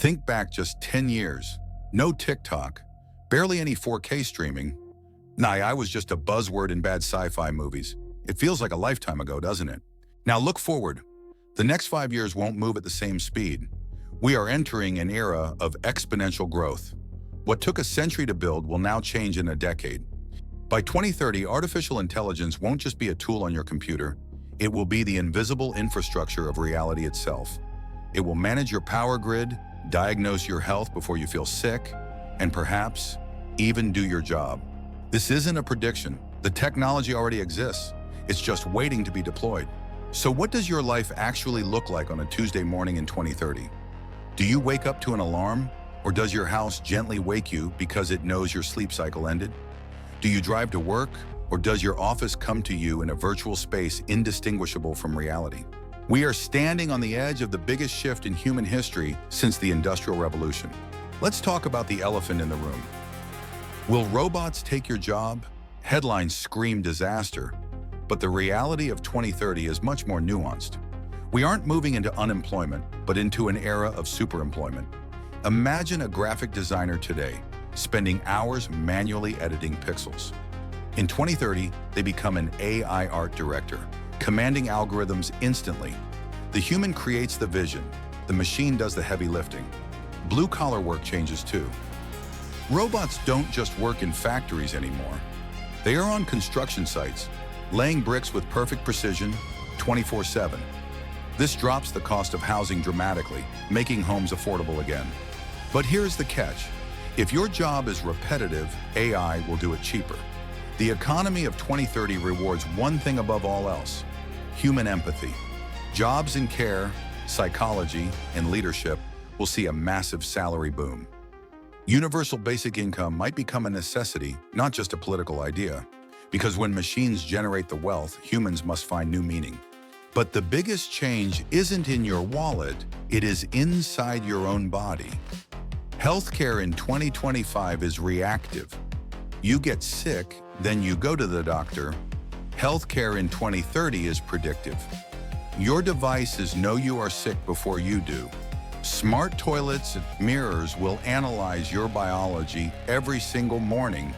Think back just 10 years. No TikTok, barely any 4K streaming. Nah, I was just a buzzword in bad sci-fi movies. It feels like a lifetime ago, doesn't it? Now look forward. The next 5 years won't move at the same speed. We are entering an era of exponential growth. What took a century to build will now change in a decade. By 2030, artificial intelligence won't just be a tool on your computer. It will be the invisible infrastructure of reality itself. It will manage your power grid, diagnose your health before you feel sick, and perhaps even do your job. This isn't a prediction. The technology already exists. It's just waiting to be deployed. So what does your life actually look like on a Tuesday morning in 2030? Do you wake up to an alarm, or does your house gently wake you because it knows your sleep cycle ended? Do you drive to work, or does your office come to you in a virtual space indistinguishable from reality? We are standing on the edge of the biggest shift in human history since the Industrial Revolution. Let's talk about the elephant in the room. Will robots take your job? Headlines scream disaster, but the reality of 2030 is much more nuanced. We aren't moving into unemployment, but into an era of superemployment. Imagine a graphic designer today spending hours manually editing pixels. In 2030, they become an AI art director, commanding algorithms instantly. The human creates the vision, the machine does the heavy lifting. Blue-collar work changes too. Robots don't just work in factories anymore. They are on construction sites, laying bricks with perfect precision, 24/7. This drops the cost of housing dramatically, making homes affordable again. But here's the catch. If your job is repetitive, AI will do it cheaper. The economy of 2030 rewards one thing above all else: human empathy. Jobs in care, psychology, and leadership will see a massive salary boom. Universal basic income might become a necessity, not just a political idea, because when machines generate the wealth, humans must find new meaning. But the biggest change isn't in your wallet, it is inside your own body. Healthcare in 2025 is reactive. You get sick, then you go to the doctor. Healthcare in 2030 is predictive. Your devices know you are sick before you do. Smart toilets and mirrors will analyze your biology every single morning.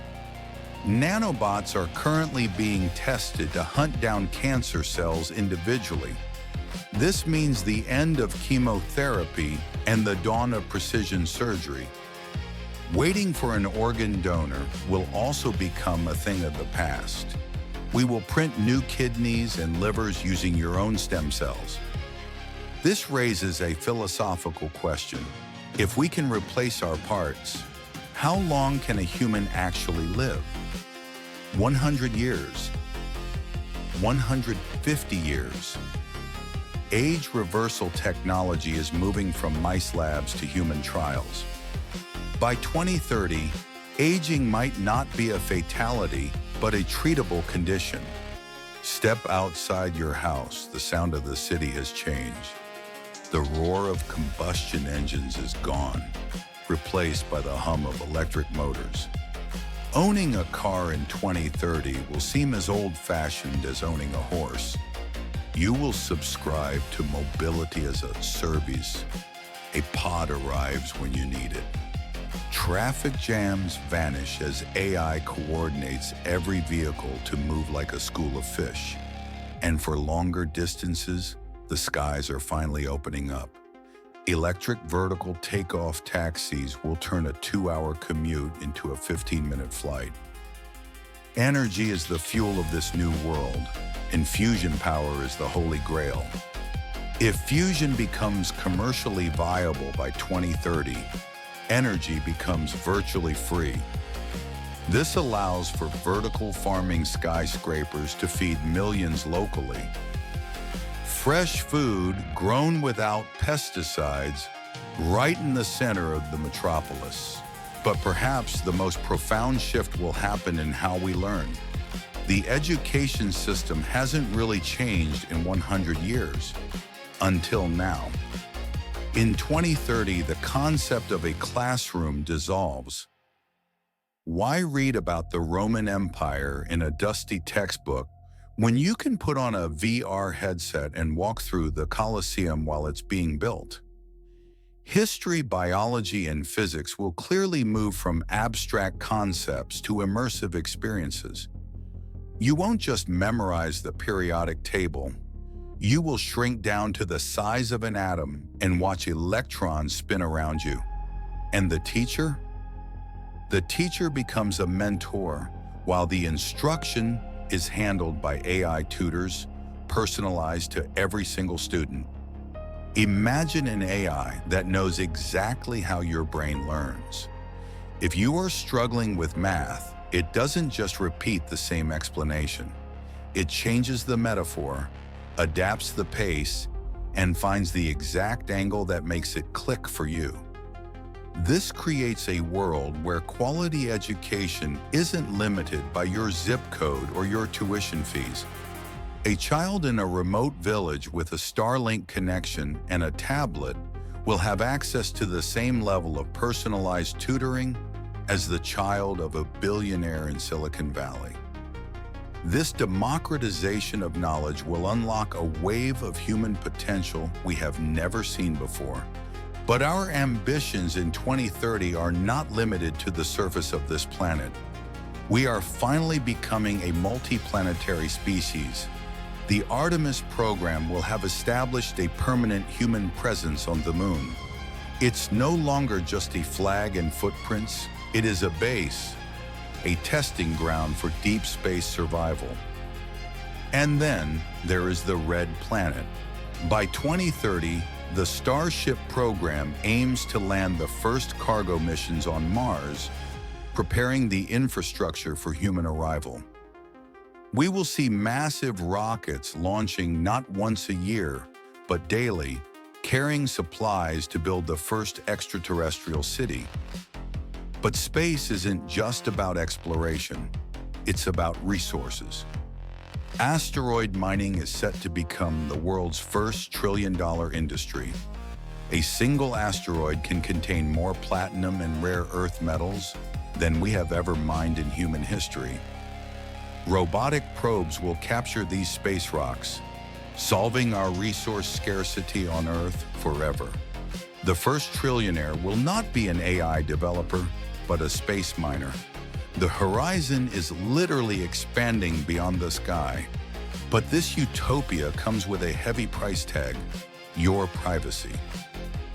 Nanobots are currently being tested to hunt down cancer cells individually. This means the end of chemotherapy and the dawn of precision surgery. Waiting for an organ donor will also become a thing of the past. We will print new kidneys and livers using your own stem cells. This raises a philosophical question. If we can replace our parts, how long can a human actually live? 100 years? 150 years? Age reversal technology is moving from mice labs to human trials. By 2030, aging might not be a fatality, but a treatable condition. Step outside your house, the sound of the city has changed. The roar of combustion engines is gone, replaced by the hum of electric motors. Owning a car in 2030 will seem as old-fashioned as owning a horse. You will subscribe to mobility as a service. A pod arrives when you need it. Traffic jams vanish as AI coordinates every vehicle to move like a school of fish. And for longer distances, the skies are finally opening up. Electric vertical takeoff taxis will turn a 2-hour commute into a 15-minute flight. Energy is the fuel of this new world, and fusion power is the holy grail. If fusion becomes commercially viable by 2030, energy becomes virtually free. This allows for vertical farming skyscrapers to feed millions locally. Fresh food grown without pesticides right in the center of the metropolis. But perhaps the most profound shift will happen in how we learn. The education system hasn't really changed in 100 years, until now. In 2030, the concept of a classroom dissolves. Why read about the Roman Empire in a dusty textbook when you can put on a VR headset and walk through the Colosseum while it's being built? History, biology, and physics will clearly move from abstract concepts to immersive experiences. You won't just memorize the periodic table. You will shrink down to the size of an atom and watch electrons spin around you. And the teacher? The teacher becomes a mentor, while the instruction is handled by AI tutors, personalized to every single student. Imagine an AI that knows exactly how your brain learns. If you are struggling with math, it doesn't just repeat the same explanation. It changes the metaphor, adapts the pace, and finds the exact angle that makes it click for you. This creates a world where quality education isn't limited by your zip code or your tuition fees. A child in a remote village with a Starlink connection and a tablet will have access to the same level of personalized tutoring as the child of a billionaire in Silicon Valley. This democratization of knowledge will unlock a wave of human potential we have never seen before. But our ambitions in 2030 are not limited to the surface of this planet. We are finally becoming a multi-planetary species. The Artemis program will have established a permanent human presence on the moon. It's no longer just a flag and footprints, it is a base, a testing ground for deep space survival. And then there is the Red Planet. By 2030, the Starship program aims to land the first cargo missions on Mars, preparing the infrastructure for human arrival. We will see massive rockets launching not once a year, but daily, carrying supplies to build the first extraterrestrial city. But space isn't just about exploration, it's about resources. Asteroid mining is set to become the world's first trillion-dollar industry. A single asteroid can contain more platinum and rare earth metals than we have ever mined in human history. Robotic probes will capture these space rocks, solving our resource scarcity on Earth forever. The first trillionaire will not be an AI developer, but a space miner. The horizon is literally expanding beyond the sky. But this utopia comes with a heavy price tag: your privacy.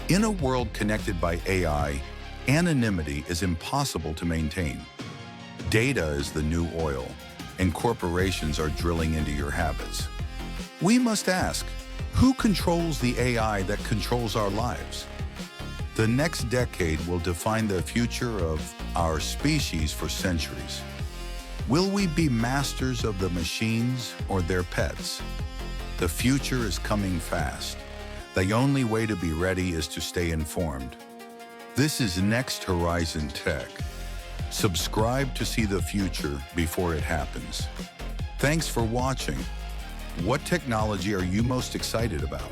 In a world connected by AI, anonymity is impossible to maintain. Data is the new oil, and corporations are drilling into your habits. We must ask, who controls the AI that controls our lives? The next decade will define the future of our species for centuries. Will we be masters of the machines or their pets? The future is coming fast. The only way to be ready is to stay informed. This is Next Horizon Tech. Subscribe to see the future before it happens. Thanks for watching. What technology are you most excited about?